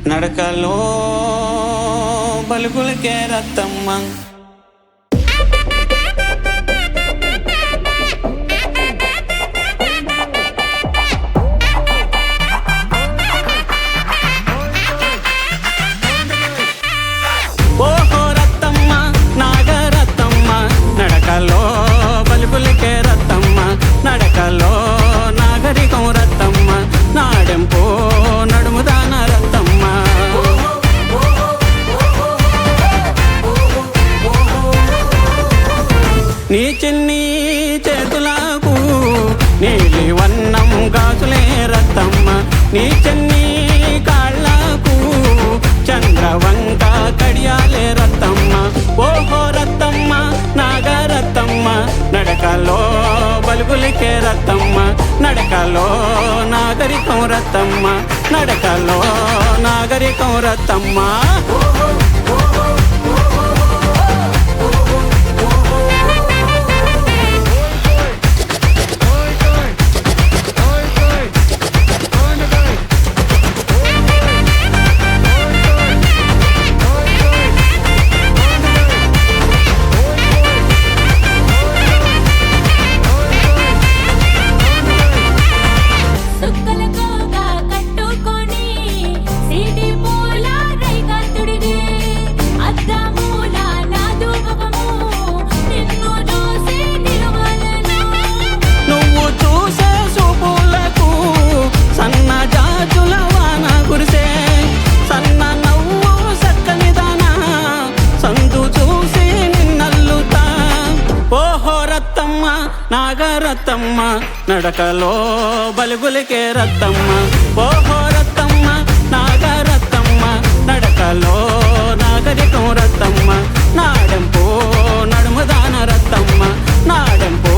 నడకలో బలుగులకే రత్తమ్మ. ఓహో రత్తమ్మ నాగరత్తమ్మ, నడకలో బలుగులకే రత్తమ్మ, నడకలో నాగరికం రత్తమ్మ, నాడెంపో నడుముదాన రత్తమ్మ. నీ చిన్ని చేతులకు నీలి వన్నం గాజులే రత్తమ్మ, నీ చిన్ని కాళ్ళకు చంద్రవంక కడియాలే రత్తమ్మ. ఓహో రత్తమ్మ నాగరత్తమ్మ, నడకలో బలుగులికే రత్తమ్మ, నడకలో నాగరికం రత్తమ్మ, నడకలో నాగరికం రత్తమ్మ. నాగరత్తమ్మ నడకలో బలుగులికే రత్తమ్మ, ఓహో రత్తమ్మ నాగరత్తమ్మ, నడకలో నాగరికం రత్తమ్మ, నాడెంపో నడుముదాన రత్తమ్మ, నాడెంపో